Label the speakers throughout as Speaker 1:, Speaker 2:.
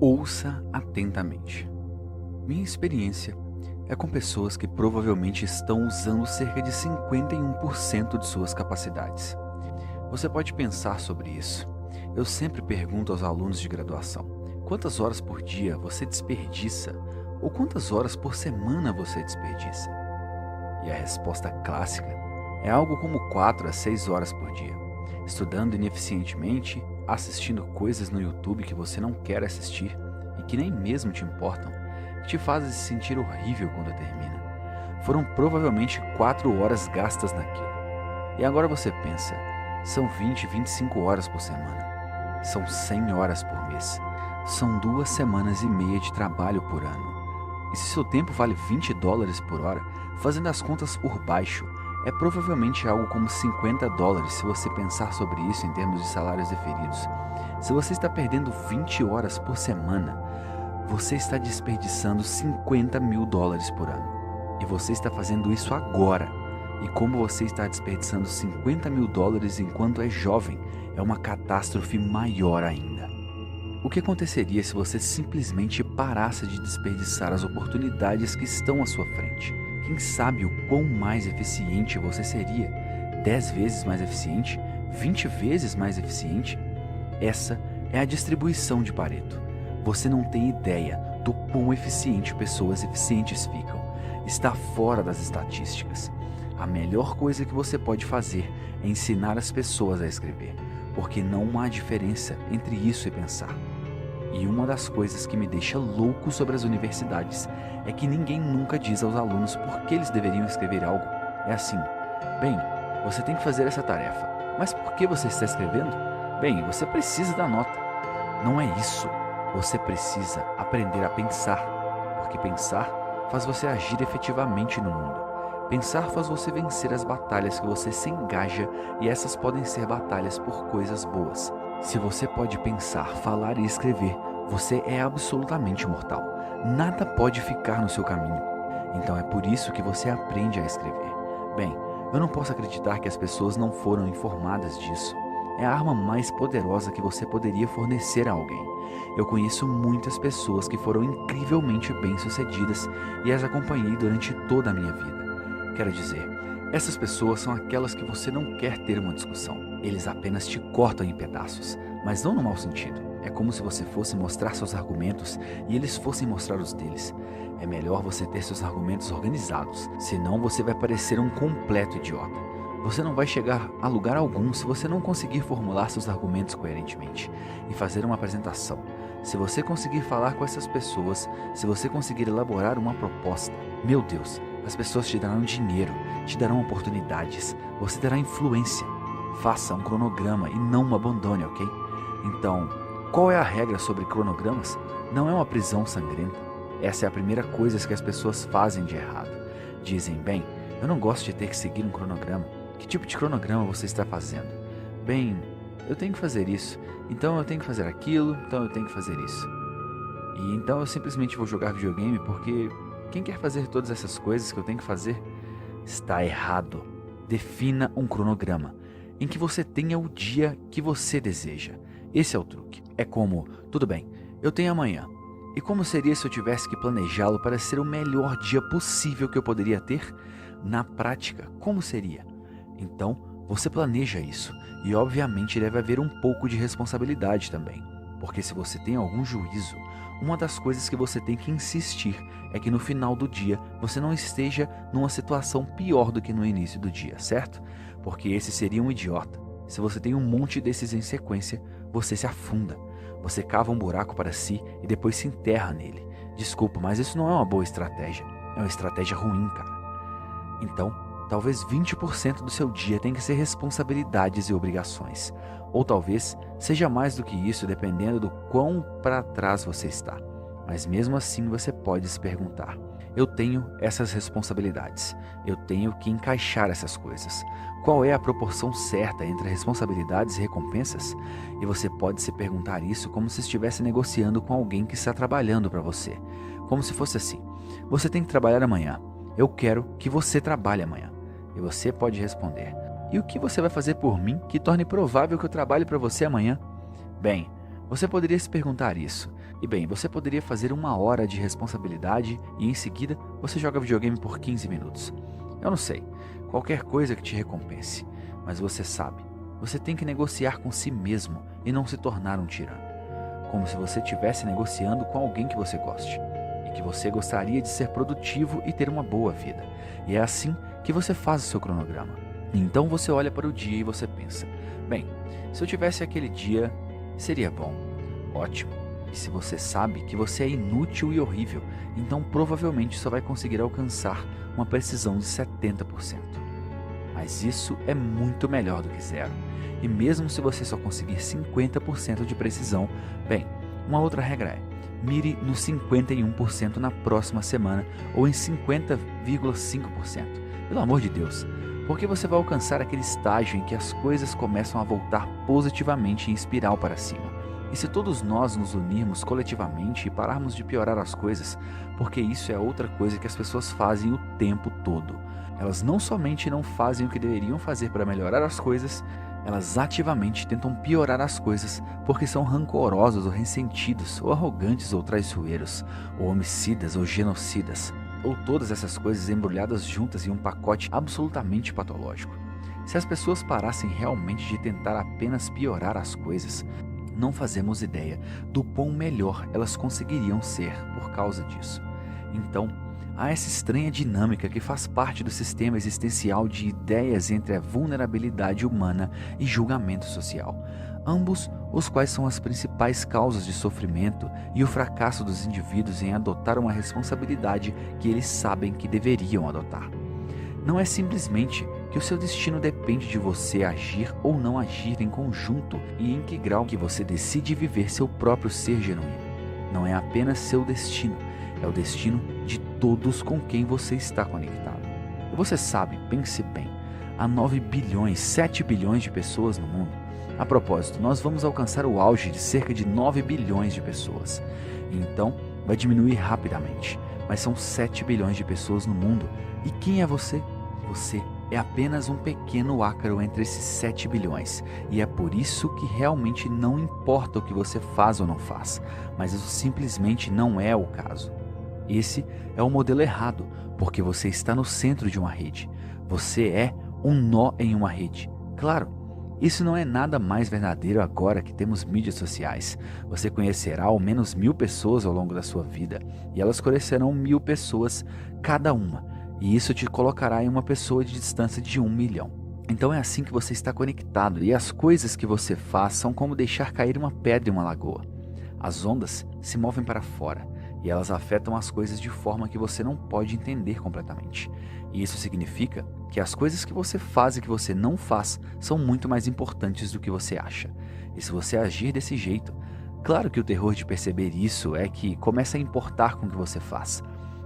Speaker 1: Ouça atentamente. Minha experiência é com pessoas que provavelmente estão usando cerca de 51% de suas capacidades. Você pode pensar sobre isso. Eu sempre pergunto aos alunos de graduação: quantas horas por dia você desperdiça? Ou quantas horas por semana você desperdiça? E a resposta clássica é algo como 4 a 6 horas por dia, estudando ineficientemente, assistindo coisas no YouTube que você não quer assistir e que nem mesmo te importam, que te fazem se sentir horrível quando termina. Foram provavelmente 4 horas gastas naquilo. E agora você pensa, são 20, 25 horas por semana. São 100 horas por mês. São 2 semanas e meia de trabalho por ano. E se seu tempo vale $20 por hora, fazendo as contas por baixo, é provavelmente algo como $50 se você pensar sobre isso em termos de salários deferidos. Se você está perdendo 20 horas por semana, você está desperdiçando $50 mil por ano. E você está fazendo isso agora. E como você está desperdiçando $50 mil enquanto é jovem, é uma catástrofe maior ainda. O que aconteceria se você simplesmente parasse de desperdiçar as oportunidades que estão à sua frente? Quem sabe o quão mais eficiente você seria? 10 vezes mais eficiente? 20 vezes mais eficiente? Essa é a distribuição de Pareto. Você não tem ideia do quão eficiente pessoas eficientes ficam. Está fora das estatísticas. A melhor coisa que você pode fazer é ensinar as pessoas a escrever, porque não há diferença entre isso e pensar. E uma das coisas que me deixa louco sobre as universidades é que ninguém nunca diz aos alunos por que eles deveriam escrever algo. É assim: bem, você tem que fazer essa tarefa, mas por que você está escrevendo? Bem, você precisa da nota. Não é isso. Você precisa aprender a pensar, porque pensar faz você agir efetivamente no mundo. Pensar faz você vencer as batalhas que você se engaja, e essas podem ser batalhas por coisas boas. Se você pode pensar, falar e escrever, você é absolutamente mortal. Nada pode ficar no seu caminho. Então é por isso que você aprende a escrever. Bem, eu não posso acreditar que as pessoas não foram informadas disso. É a arma mais poderosa que você poderia fornecer a alguém. Eu conheço muitas pessoas que foram incrivelmente bem-sucedidas e as acompanhei durante toda a minha vida. Quero dizer, essas pessoas são aquelas que você não quer ter uma discussão. Eles apenas te cortam em pedaços, mas não no mau sentido. É como se você fosse mostrar seus argumentos e eles fossem mostrar os deles. É melhor você ter seus argumentos organizados, senão você vai parecer um completo idiota. Você não vai chegar a lugar algum se você não conseguir formular seus argumentos coerentemente e fazer uma apresentação. Se você conseguir falar com essas pessoas, se você conseguir elaborar uma proposta, meu Deus, as pessoas te darão dinheiro, te darão oportunidades, você terá influência. Faça um cronograma e não o abandone, ok? Então, qual é a regra sobre cronogramas? Não é uma prisão sangrenta. Essa é a primeira coisa que as pessoas fazem de errado. Dizem, bem, eu não gosto de ter que seguir um cronograma. Que tipo de cronograma você está fazendo? Bem, eu tenho que fazer isso, então eu tenho que fazer aquilo, então eu tenho que fazer isso. E então eu simplesmente vou jogar videogame porque quem quer fazer todas essas coisas que eu tenho que fazer? Está errado. Defina um cronograma em que você tenha o dia que você deseja. Esse é o truque. É como, tudo bem, eu tenho amanhã. E como seria se eu tivesse que planejá-lo para ser o melhor dia possível que eu poderia ter? Na prática, como seria? Então, você planeja isso, e obviamente deve haver um pouco de responsabilidade também, porque se você tem algum juízo, uma das coisas que você tem que insistir é que no final do dia você não esteja numa situação pior do que no início do dia, certo? Porque esse seria um idiota. Se você tem um monte desses em sequência, você se afunda. Você cava um buraco para si e depois se enterra nele. Desculpa, mas isso não é uma boa estratégia. É uma estratégia ruim, cara. Então, talvez 20% do seu dia tenha que ser responsabilidades e obrigações. Ou talvez seja mais do que isso, dependendo do quão para trás você está. Mas mesmo assim você pode se perguntar: eu tenho essas responsabilidades, eu tenho que encaixar essas coisas. Qual é a proporção certa entre responsabilidades e recompensas? E você pode se perguntar isso como se estivesse negociando com alguém que está trabalhando para você. Como se fosse assim: você tem que trabalhar amanhã, eu quero que você trabalhe amanhã. E você pode responder: e o que você vai fazer por mim que torne provável que eu trabalhe para você amanhã? Bem, você poderia se perguntar isso. E bem, você poderia fazer 1 hora de responsabilidade e em seguida você joga videogame por 15 minutos. Eu não sei, qualquer coisa que te recompense, mas você sabe, você tem que negociar com si mesmo e não se tornar um tirano. Como se você estivesse negociando com alguém que você goste e que você gostaria de ser produtivo e ter uma boa vida. E é assim que você faz o seu cronograma. Então você olha para o dia e você pensa, bem, se eu tivesse aquele dia, seria bom, ótimo. E se você sabe que você é inútil e horrível, então provavelmente só vai conseguir alcançar uma precisão de 70%. Mas isso é muito melhor do que zero. E mesmo se você só conseguir 50% de precisão, bem, uma outra regra é, mire no 51% na próxima semana ou em 50,5%. Pelo amor de Deus, porque você vai alcançar aquele estágio em que as coisas começam a voltar positivamente em espiral para cima. E se todos nós nos unirmos coletivamente e pararmos de piorar as coisas, porque isso é outra coisa que as pessoas fazem o tempo todo. Elas não somente não fazem o que deveriam fazer para melhorar as coisas, elas ativamente tentam piorar as coisas porque são rancorosos ou ressentidos, ou arrogantes ou traiçoeiros, ou homicidas ou genocidas, ou todas essas coisas embrulhadas juntas em um pacote absolutamente patológico. Se as pessoas parassem realmente de tentar apenas piorar as coisas, não fazemos ideia do quão melhor elas conseguiriam ser por causa disso. Então, há essa estranha dinâmica que faz parte do sistema existencial de ideias entre a vulnerabilidade humana e julgamento social, ambos os quais são as principais causas de sofrimento e o fracasso dos indivíduos em adotar uma responsabilidade que eles sabem que deveriam adotar. Não é simplesmente que o seu destino depende de você agir ou não agir em conjunto e em que grau que você decide viver seu próprio ser genuíno. Não é apenas seu destino, é o destino de todos com quem você está conectado. E você sabe, pense bem, há 9 bilhões, 7 bilhões de pessoas no mundo. A propósito, nós vamos alcançar o auge de cerca de 9 bilhões de pessoas. E então, vai diminuir rapidamente. Mas são 7 bilhões de pessoas no mundo. E quem é você? Você é apenas um pequeno ácaro entre esses 7 bilhões. E é por isso que realmente não importa o que você faz ou não faz. Mas isso simplesmente não é o caso. Esse é o modelo errado, porque você está no centro de uma rede. Você é um nó em uma rede. Claro, isso não é nada mais verdadeiro agora que temos mídias sociais. Você conhecerá ao menos 1000 pessoas ao longo da sua vida, e elas conhecerão 1000 pessoas cada uma, e isso te colocará em uma pessoa de distância de 1 milhão. Então é assim que você está conectado, e as coisas que você faz são como deixar cair uma pedra em uma lagoa. As ondas se movem para fora, e elas afetam as coisas de forma que você não pode entender completamente. E isso significa que as coisas que você faz e que você não faz são muito mais importantes do que você acha. E se você agir desse jeito, claro que o terror de perceber isso é que começa a importar com o que você faz.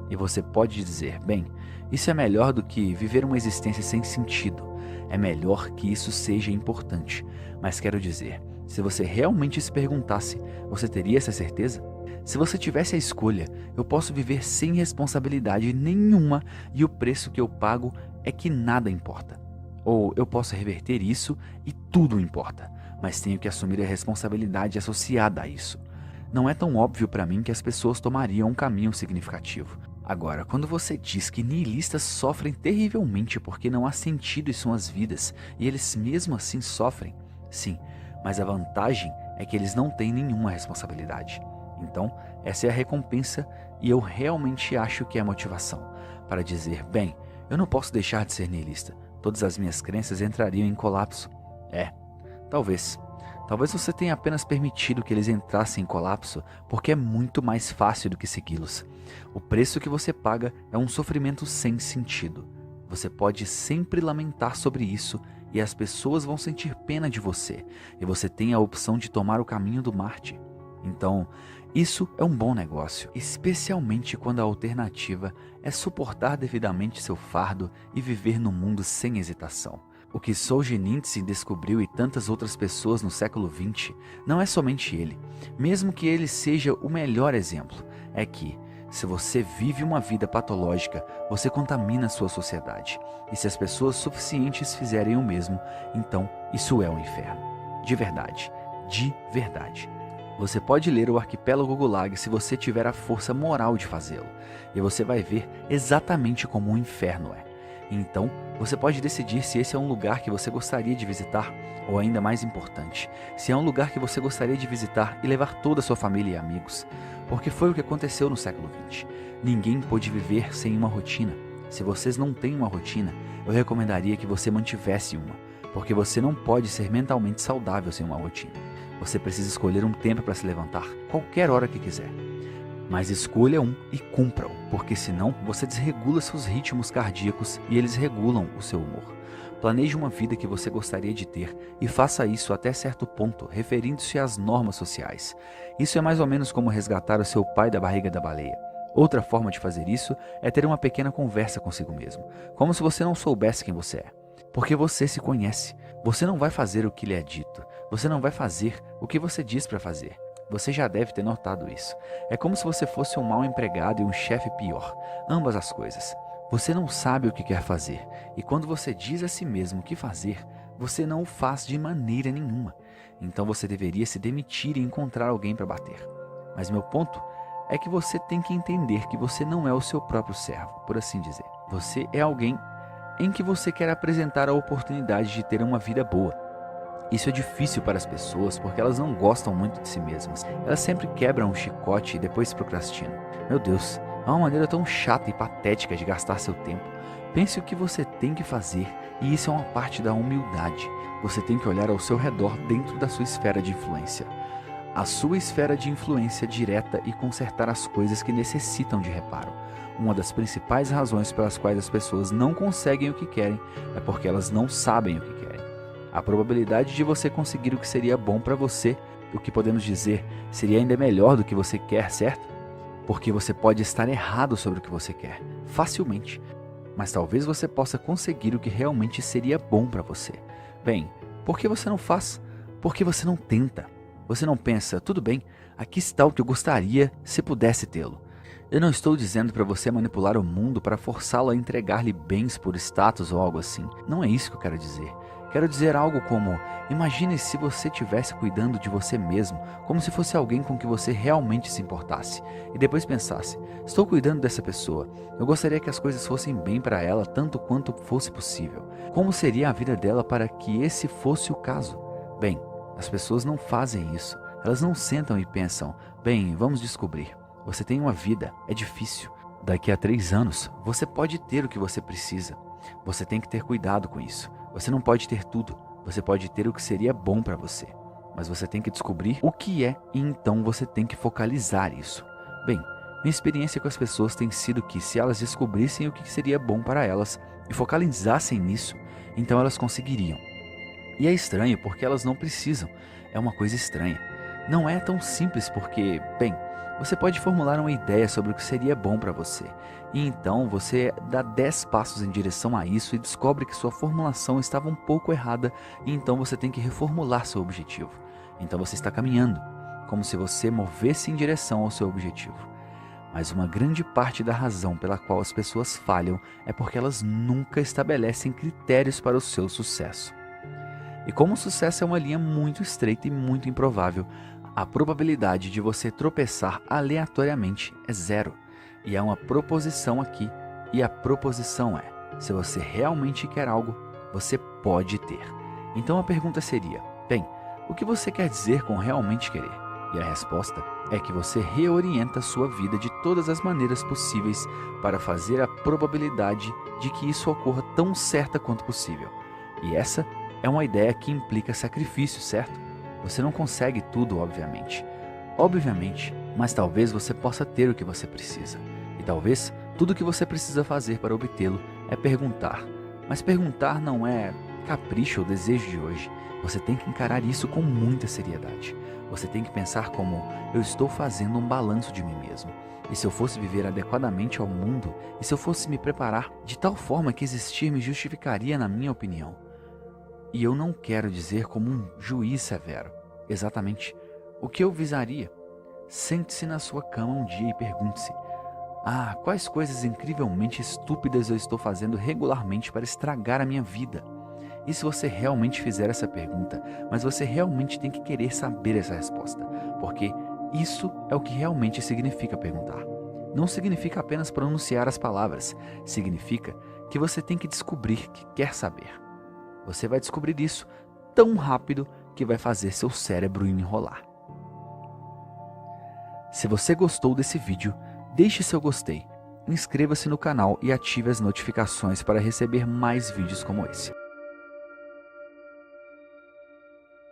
Speaker 1: E você pode dizer, bem, isso é melhor do que viver uma existência sem sentido. É melhor que isso seja importante. Mas quero dizer, se você realmente se perguntasse, você teria essa certeza? Se você tivesse a escolha, eu posso viver sem responsabilidade nenhuma e o preço que eu pago é que nada importa. Ou eu posso reverter isso e tudo importa, mas tenho que assumir a responsabilidade associada a isso. Não é tão óbvio para mim que as pessoas tomariam um caminho significativo. Agora, quando você diz que nihilistas sofrem terrivelmente porque não há sentido em suas vidas e eles mesmo assim sofrem, sim, mas a vantagem é que eles não têm nenhuma responsabilidade. Então, essa é a recompensa e eu realmente acho que é a motivação para dizer, bem, eu não posso deixar de ser niilista. Todas as minhas crenças entrariam em colapso. Talvez. Talvez você tenha apenas permitido que eles entrassem em colapso porque é muito mais fácil do que segui-los. O preço que você paga é um sofrimento sem sentido. Você pode sempre lamentar sobre isso e as pessoas vão sentir pena de você. E você tem a opção de tomar o caminho do Marte. Então, isso é um bom negócio, especialmente quando a alternativa é suportar devidamente seu fardo e viver no mundo sem hesitação. O que Solzhenitsyn descobriu e tantas outras pessoas no século XX não é somente ele, mesmo que ele seja o melhor exemplo, é que, se você vive uma vida patológica, você contamina sua sociedade. E se as pessoas suficientes fizerem o mesmo, então isso é o inferno. De verdade. De verdade. Você pode ler o Arquipélago Gulag se você tiver a força moral de fazê-lo, e você vai ver exatamente como o inferno é. Então, você pode decidir se esse é um lugar que você gostaria de visitar, ou ainda mais importante, se é um lugar que você gostaria de visitar e levar toda a sua família e amigos. Porque foi o que aconteceu no século XX. Ninguém pôde viver sem uma rotina. Se vocês não têm uma rotina, eu recomendaria que você mantivesse uma, porque você não pode ser mentalmente saudável sem uma rotina. Você precisa escolher um tempo para se levantar, qualquer hora que quiser. Mas escolha um e cumpra-o, porque senão você desregula seus ritmos cardíacos e eles regulam o seu humor. Planeje uma vida que você gostaria de ter e faça isso até certo ponto, referindo-se às normas sociais. Isso é mais ou menos como resgatar o seu pai da barriga da baleia. Outra forma de fazer isso é ter uma pequena conversa consigo mesmo, como se você não soubesse quem você é. Porque você se conhece. Você não vai fazer o que lhe é dito. Você não vai fazer o que você diz para fazer. Você já deve ter notado isso. É como se você fosse um mau empregado e um chefe pior. Ambas as coisas. Você não sabe o que quer fazer. E quando você diz a si mesmo o que fazer, você não o faz de maneira nenhuma. Então você deveria se demitir e encontrar alguém para bater. Mas meu ponto é que você tem que entender que você não é o seu próprio servo, por assim dizer. Você é alguém em que você quer apresentar a oportunidade de ter uma vida boa. Isso é difícil para as pessoas porque elas não gostam muito de si mesmas. Elas sempre quebram um chicote e depois procrastinam. Meu Deus, há uma maneira tão chata e patética de gastar seu tempo. Pense o que você tem que fazer, e isso é uma parte da humildade. Você tem que olhar ao seu redor dentro da sua esfera de influência. A sua esfera de influência direta e consertar as coisas que necessitam de reparo. Uma das principais razões pelas quais as pessoas não conseguem o que querem é porque elas não sabem o que querem. A probabilidade de você conseguir o que seria bom para você, o que podemos dizer, seria ainda melhor do que você quer, certo? Porque você pode estar errado sobre o que você quer, facilmente. Mas talvez você possa conseguir o que realmente seria bom para você. Bem, por que você não faz? Por que você não tenta? Você não pensa, tudo bem, aqui está o que eu gostaria se pudesse tê-lo. Eu não estou dizendo para você manipular o mundo para forçá-lo a entregar-lhe bens por status ou algo assim. Não é isso que eu quero dizer. Quero dizer algo como, imagine se você estivesse cuidando de você mesmo, como se fosse alguém com que você realmente se importasse, e depois pensasse, estou cuidando dessa pessoa, eu gostaria que as coisas fossem bem para ela tanto quanto fosse possível. Como seria a vida dela para que esse fosse o caso? Bem, as pessoas não fazem isso, elas não sentam e pensam, bem, vamos descobrir, você tem uma vida, é difícil, daqui a 3 anos você pode ter o que você precisa, você tem que ter cuidado com isso. Você não pode ter tudo, você pode ter o que seria bom para você, mas você tem que descobrir o que é e então você tem que focalizar isso. Bem, minha experiência com as pessoas tem sido que se elas descobrissem o que seria bom para elas e focalizassem nisso, então elas conseguiriam. E é estranho porque elas não precisam, é uma coisa estranha. Não é tão simples porque, bem, você pode formular uma ideia sobre o que seria bom para você, e então você dá 10 passos em direção a isso e descobre que sua formulação estava um pouco errada, e então você tem que reformular seu objetivo. Então você está caminhando, como se você movesse em direção ao seu objetivo. Mas uma grande parte da razão pela qual as pessoas falham é porque elas nunca estabelecem critérios para o seu sucesso. E como o sucesso é uma linha muito estreita e muito improvável, a probabilidade de você tropeçar aleatoriamente é 0. E há uma proposição aqui, e a proposição é, se você realmente quer algo, você pode ter. Então a pergunta seria, bem, o que você quer dizer com realmente querer? E a resposta é que você reorienta sua vida de todas as maneiras possíveis para fazer a probabilidade de que isso ocorra tão certa quanto possível. E essa é uma ideia que implica sacrifício, certo? Você não consegue tudo, obviamente, mas talvez você possa ter o que você precisa. E talvez tudo o que você precisa fazer para obtê-lo é perguntar. Mas perguntar não é capricho ou desejo de hoje. Você tem que encarar isso com muita seriedade. Você tem que pensar como, eu estou fazendo um balanço de mim mesmo. E se eu fosse viver adequadamente ao mundo, e se eu fosse me preparar de tal forma que existir me justificaria na minha opinião. E eu não quero dizer como um juiz severo. Exatamente. O que eu visaria? Sente-se na sua cama um dia e pergunte-se, quais coisas incrivelmente estúpidas eu estou fazendo regularmente para estragar a minha vida? E se você realmente fizer essa pergunta, mas você realmente tem que querer saber essa resposta, porque isso é o que realmente significa perguntar. Não significa apenas pronunciar as palavras, significa que você tem que descobrir que quer saber. Você vai descobrir isso tão rápido que vai fazer seu cérebro enrolar. Se você gostou desse vídeo, deixe seu gostei, inscreva-se no canal e ative as notificações para receber mais vídeos como esse.